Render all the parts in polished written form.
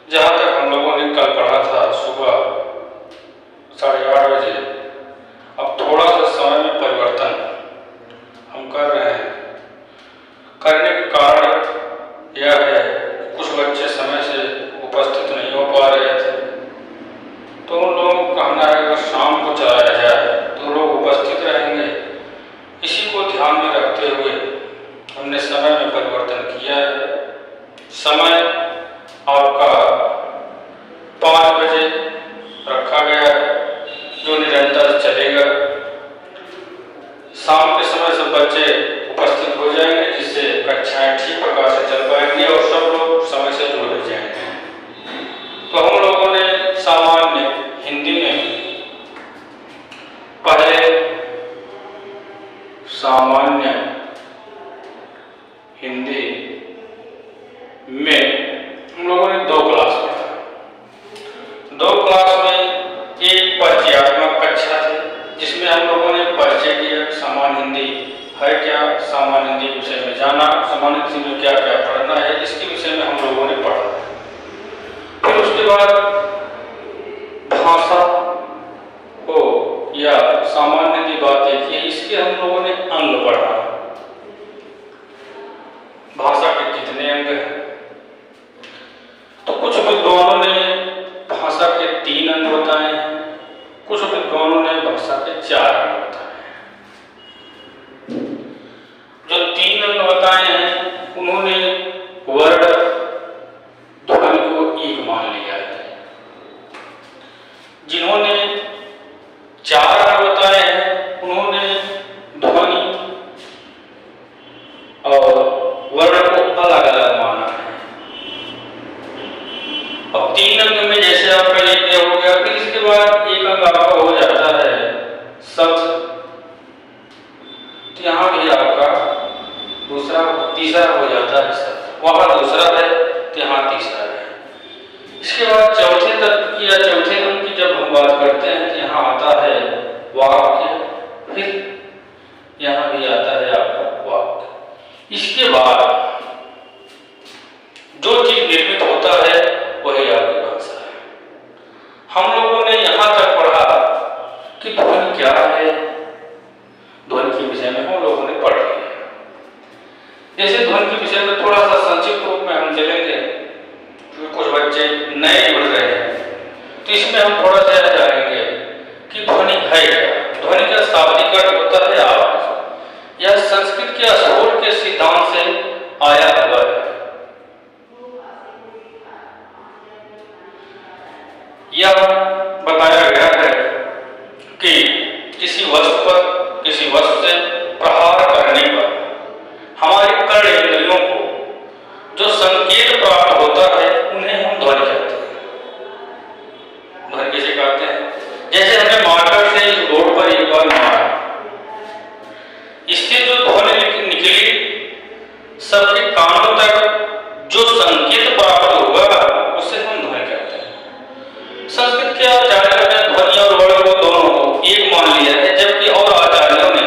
जहाँ तक हम लोगों ने कल पढ़ा था सुबह 8:30 बजे, अब थोड़ा सा समय में परिवर्तन हम कर रहे हैं। करने के कारण यह है कुछ बच्चे समय से उपस्थित नहीं हो पा रहे थे, तो उन लोगों को कहना है अगर शाम को चलाया जाए तो लोग उपस्थित रहेंगे। इसी को ध्यान में रखते हुए हमने समय में परिवर्तन किया है। समय आपका 5 बजे रखा गया है, जो निरंतर चलेगा। शाम के समय सब बच्चे उपस्थित हो जाएंगे, जिससे कक्षाएं ठीक प्रकार से चल पाएंगी और सब लोग समय से जुड़ भी जाएंगे। तो हम लोगों ने सामान्य हिंदी में पहले सामान्य हिंदी में हम लोगों ने 2 क्लास पढ़ा। 2 क्लास में एक परिचयात्मक कक्षा थी, जिसमें हम लोगों ने परिचय किया, सामान्य हिंदी है क्या, सामान्य हिंदी विषय में जाना, सामान्य हिंदी में क्या क्या पढ़ना है, इसके विषय में हम लोगों ने पढ़ा। फिर उसके बाद भाषा को या सामान्य हिंदी बात एक है, इसके हम लोगों ने अंग पढ़ा। भाषा के कितने अंग हैं? तो कुछ विद्वानों ने भाषा के 3 अंग बताए हैं, कुछ विद्वानों ने भाषा के 4 अंग बताए हैं। जो 3 अंग बताए हैं उन्होंने वर्ण ध्वनि को एक मान लिया है। जिन्होंने 4 अंग बताए हैं उन्होंने ध्वनि और वर्ण को अलग अलग माना है। अब 3 अंग में जैसे आपका ये हो गया, फिर इसके बाद एक अंग आपका हो जाता है शब्द। तो यहाँ भी आपका तीसरा हो जाता है शब्द, वहां दूसरा है तो यहाँ तीसरा है। इसके बाद चौथे तत्व की या चौथे अंग की जब हम बात करते हैं तो यहाँ आता है वाक्य, फिर यहाँ भी आता है आपका वाक्य। इसके बाद जो चीज निर्मित होता है वही आपकी भाषा है। हम लोगों ने यहाँ तक पढ़ा कि ध्वनि क्या है, ध्वनि के विषय में हम लोगों ने पढ़ लिया। जैसे ध्वनि के विषय में थोड़ा सा संक्षिप्त रूप में हम चलेंगे, क्योंकि कुछ बच्चे नए जुड़ रहे हैं, तो इसमें हम थोड़ा सा जानेंगे कि ध्वनि है क्या। ध्वनि का शाब्दिक अर्थ होता है आवाज। यह संस्कृत के अस्फोट के सिद्धांत से आया हुआ है। यह बताया गया है कि किसी वस्तु पर, किसी वस्तु से प्रहार करने पर हमारे कर्णेंद्रियों को जो संकेत प्राप्त होता है उन्हें हम ध्वनि कहते हैं। ध्वनि किसे कहते हैं? जैसे हमने मार्कर से इस बोर्ड पर एक बार मारा, इससे जो ध्वनि निकली सबके कानों तक जो संकेत प्राप्त होगा उसे हम ध्वनि कहते हैं। संस्कृत के आचार्यों ने ध्वनि और वर्ण को दोनों को एक मान लिया है, जबकि और आचार्यों ने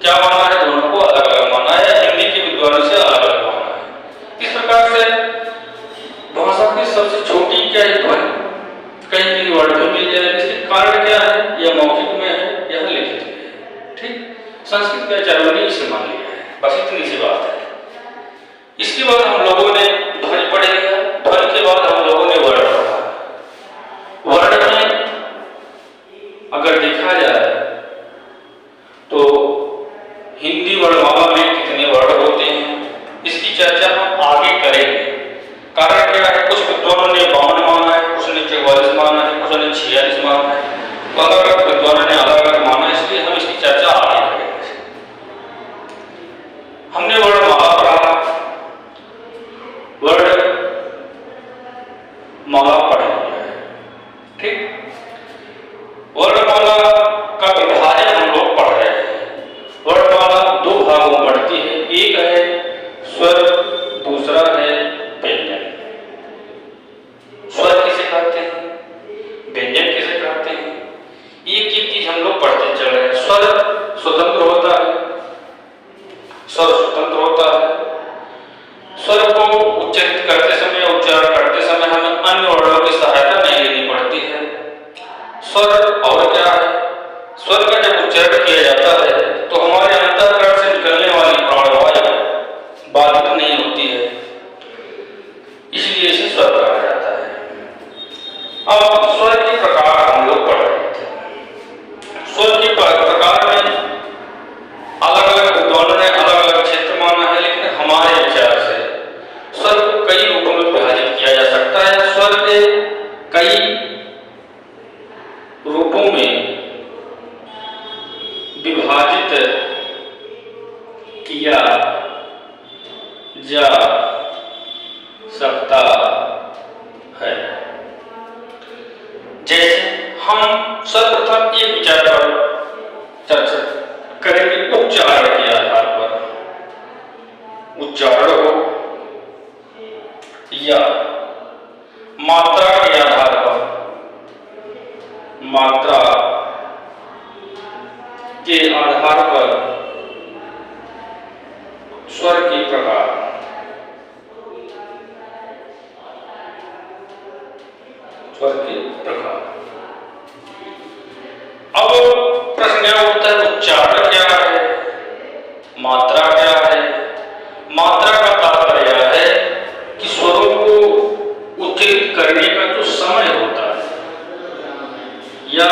क्या माना है? दोनों को अलग अलग माना है, हिंदी के विद्वानों से अलग अलग माना है। इस प्रकार से भाषा की सबसे छोटी क्या है? ध्वनि। कहीं कहीं वर्ण भी मिल जाए, इसके कारण क्या है? यह मौखिक में है, यह लिखित में है। ठीक, संस्कृत के आचार्यों ने इसे मान लिया है, बस इतनी सी बात है। इसके बाद हम लोगों ने ध्वनि पढ़ लिया। ध्वनि के बाद हम लोगों ने वर्ण पढ़ा। वर्ण में अगर देखा जाए तो हिंदी वर्णमाला में कितने वर्ण होते हैं, इसकी चर्चा हम आगे करेंगे। कारण क्या है? कुछ विद्वानों ने 52 माना है, कुछ ने 44 माना है, कुछ ने 46 माना है। तो अलग अलग विद्वानों ने अलग अलग माना, इसलिए हम इसकी चर्चा आगे करेंगे। हमने वर्णमाला पढ़ा, वर्णमाला पढ़ लिया है। ठीक, वर्णमाला का विभाजन हम लोग पढ़ रहे हैं। वर्णमाला 2 भागों में बढ़ती है, एक है स्वर, दूसरा है व्यंजन। स्वर किसे कहते हैं, व्यंजन किसे कहते हैं, एक एक चीज हम लोग पढ़ते चल रहे हैं। स्वर स्वतंत्र होता है, स्वर स्वतंत्र होता है। स्वर को उच्चारित करते समय, उच्चारण करते समय हमें अन्य वर्णों की सहायता नहीं लेनी पड़ती है। स्वर और क्या है, स्वर का जब उच्चारण किया जाता है तो हमारे अंतःकरण से निकलने वाली प्राणवायु बाधित नहीं होती है, इसलिए इसे स्वर कहा जाता है। अब स्वर के प्रकार हम लोग पढ़ रहे थे। स्वर के प्रकार में अलग अलग विद्वानों ने अलग अलग क्षेत्र माना है, लेकिन हमारे विचार से स्वर को कई रूपों में विभाजित किया जा सकता है। स्वर के कई रूपों में विभाजित किया जा सकता है। जैसे हम सर्वप्रथम एक विचार पर चर्चा करेंगे उच्चारण के आधार पर। उच्चारण हो या मात्रा के आधार पर, मात्रा के आधार पर स्वर के प्रकार। स्वर के प्रकार। अब प्रश्न यह उठता है उच्चारण क्या है, मात्रा क्या है। मात्रा का तात्पर्य यह है कि स्वरों को उच्चारित करने का जो समय होता है या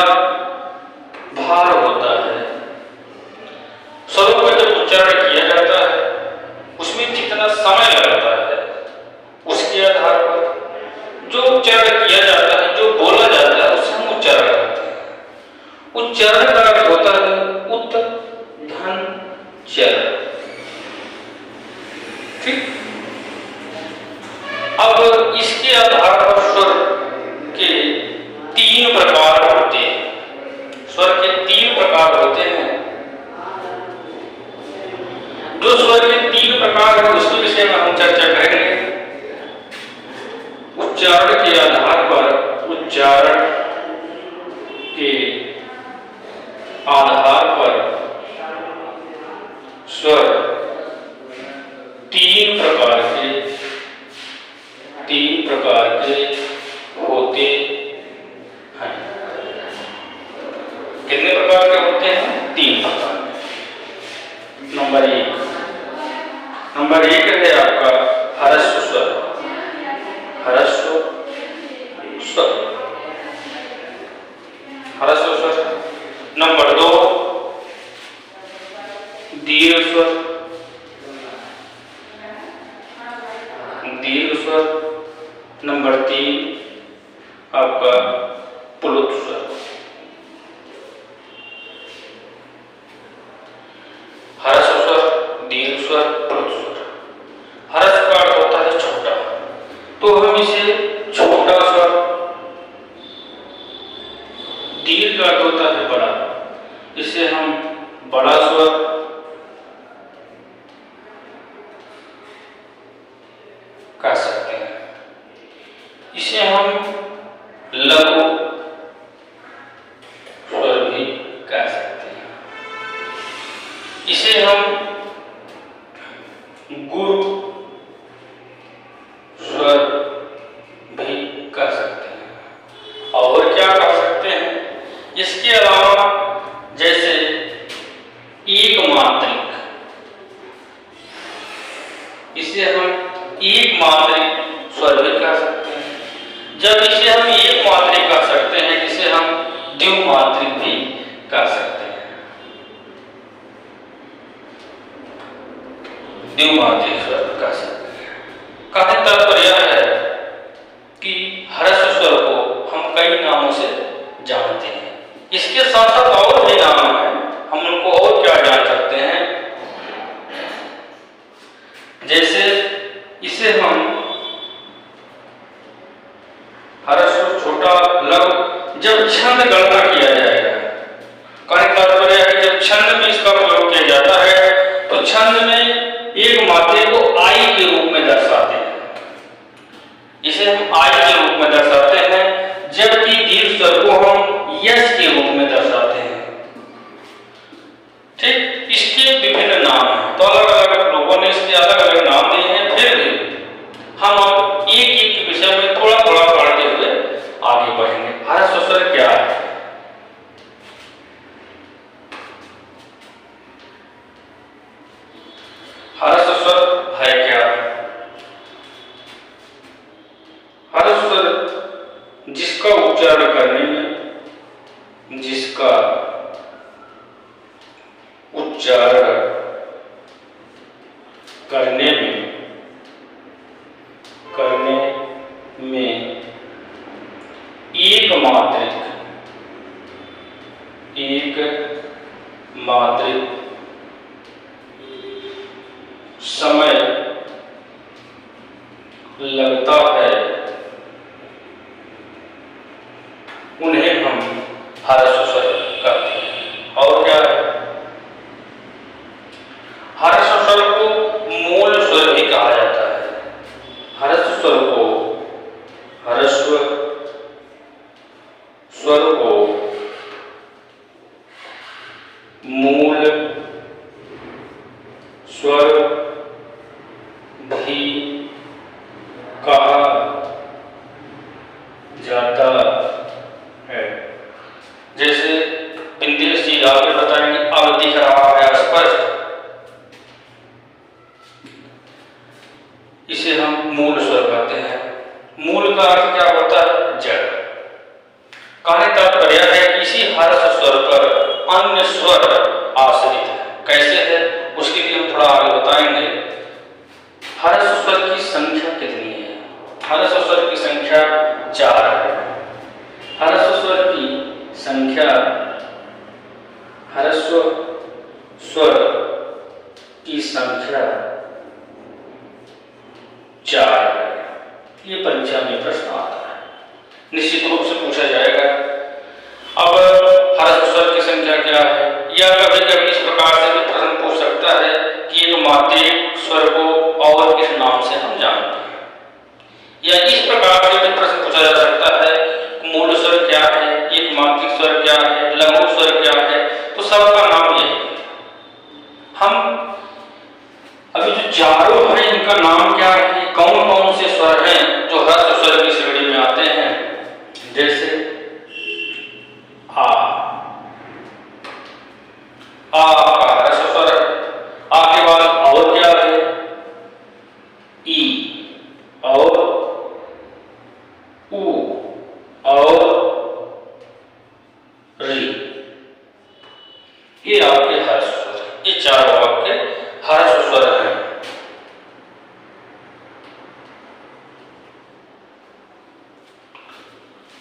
भार होता है, स्वरों का जब उच्चारण किया जाता है उसमें जितना समय लगता है उसके आधार पर जो उच्चारण किया जाता है, जो बोला जाता है, उसे हम उच्चारण करते हैं। उच्चारण का अर्थ होता है उत धन चर। ठीक। अब इसके आधार पर स्वर के 3 प्रकार होते हैं। स्वर के 3 प्रकार होते हैं। जो स्वर के 3 प्रकार है उसके विषय में हम चर्चा करेंगे। उच्चारण के आधार पर, उच्चारण के आधार पर स्वर 3 प्रकार के होते हैं। कितने प्रकार के होते हैं? 3 प्रकार। नंबर 1 है आपका ह्रस्व स्वर। ह्रस्व स्वर। नंबर 2 दीर्घ स्वर। नंबर 3 आपका प्लुत स्वर। ह्रस्व स्वर, दीर्घ स्वर, प्लुत स्वर। ह्रस्व का अर्थ होता है छोटा, तो हम इसे छोटा स्वर। दीर्घ का अर्थ होता है बड़ा, इसे हम बड़ा स्वर। कह सकते हैं। इसे हम लघु स्वर भी कह सकते हैं। इसे हम गुरु स्वर भी कह सकते हैं। और क्या कह सकते हैं? इसके अलावा जैसे एक मात्रिक, इसे हम एक मात्रिक स्वर भी कह सकते हैं। जब इसे हम एक मात्रिक कह सकते हैं, जिसे हम द्विमात्रिक भी कह सकते हैं। द्विमात्रिक स्वर कह सकते हैं। कहने तात्पर्य यह है कि ह्रस्व स्वर को हम कई नामों से जानते हैं। इसके साथ साथ और भी नाम हैं, हम उनको और क्या जान सकते हैं। जैसे इसे हम ह्रस्व, छोटा, लघु, जब छंद गणना किया जाएगा। कहने का तात्पर्य है कि जब छंद में इसका प्रयोग किया जाता है तो छंद में एक मात्रा को आई के रूप में दर्शाते हैं। इसे हम आई के रूप में दर्शाते हैं, जबकि दीर्घ स्वर को हम यश के रूप में दर्शाते हैं। ठीक। इसके विभिन्न नाम हैं, तो अलग अलग लोगों ने इसके अलग अलग नाम दिए हैं। फिर भी भी कहा जाता है। जैसे बिंदेश जी आगे बताएंगे, अब दिख रहा है स्पष्ट, इसे हम मूल स्वर कहते हैं। मूल का अर्थ क्या होता है? जड़। कहने तात्पर्य है कि इसी हर्ष स्वर पर अन्य स्वर आश्रित है। कैसे है उसके लिए हम थोड़ा आगे बताएंगे। हर्ष स्वर की संख्या कितनी है? हर्ष स्वर की संख्या 4 है। हर्ष स्वर की संख्या, हर्ष स्वर की संख्या 4 है। ये परीक्षा में प्रश्न आता है, निश्चित रूप से पूछा जाएगा। अब हर्ष स्वर की संख्या क्या है? या कभी कभी इस प्रकार से भी प्रश्न पूछ सकता है कि एक मात्रिक स्वर को और किस नाम से हम जानते हैं, या इस प्रकार से भी प्रश्न पूछा जा सकता है मूल स्वर क्या है, एक मात्रिक स्वर क्या है, लघु स्वर क्या है। तो सबका नाम यही है। हम अभी जो चारों हैं इनका नाम क्या है, कौन कौन से स्वर हैं जो हर्ष स्वर की श्रेणी में आते हैं? जैसे आ का हर्ष स्वर है। आ के बाद और क्या है? ई और उ और री। ये आपके हर्ष स्वर, ये चारों आपके हर्ष स्वर हैं।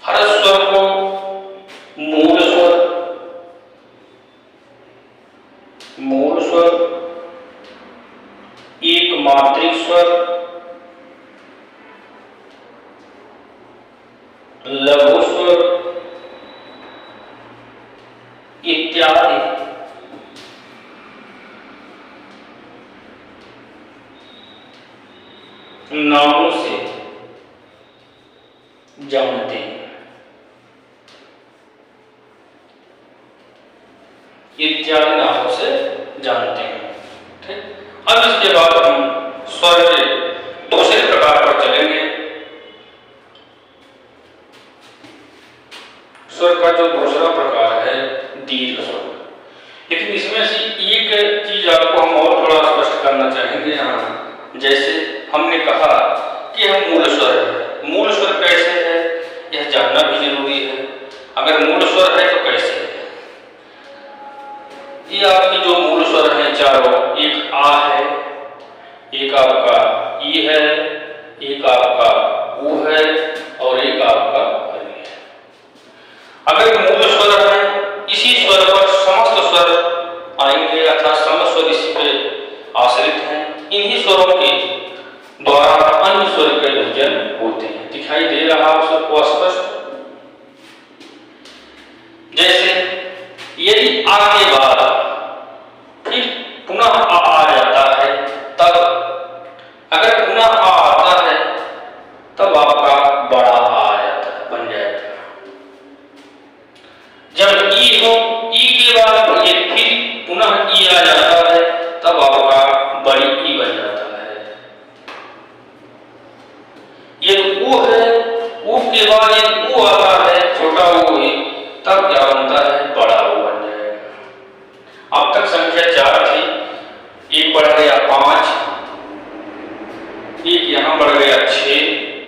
हर्ष स्वर को मूल स्वर, मूल स्वर, एक मात्रिक स्वर, लघु स्वर इत्यादि नामों से जानते हैं। इत्यादि नामों से जानते हैं। ठीक। अब इसके बाद हम स्वर के दूसरे प्रकार पर चलेंगे। स्वर का जो दूसरा प्रकार है दीर्घ स्वर। लेकिन इसमें से एक चीज आपको हम और थोड़ा स्पष्ट करना चाहेंगे यहाँ। जैसे हमने कहा कि हम मूल स्वर है। मूल स्वर कैसे है यह जानना भी जरूरी है। अगर मूल स्वर है तो कैसे है? ये आपके जो मूल स्वर हैं चारों, एक आ है, एक आपका ई है, एक आपका ऊ है और एक आपका री है। अगर मूल स्वर है, इसी स्वर पर समस्त स्वर आएंगे, अर्थात समस्त स्वर इसी पे आश्रित हैं। इन्हीं स्वरों के द्वारा अन्य स्वर के व्यंजन होते हैं। दिखाई दे रहा है सबको स्पष्ट? जैसे यदि आ के बाद फिर पुनः आ जाता है, तब अगर पुनः आ आता है तब आपका बड़ा आ जाता है, बन जाएगा। जब ई हो, ई के बाद ये फिर पुनः ई आ जाता है तब आपका बड़ी ई बन जाता है। ये ऊ है, ऊ के बाद ये ऊ आता है, छोटा ऊ है, तब क्या बनता है? बड़ा ऊ बन जाएगा। अब तक संख्या 4 थी, एक बढ़ गया 5,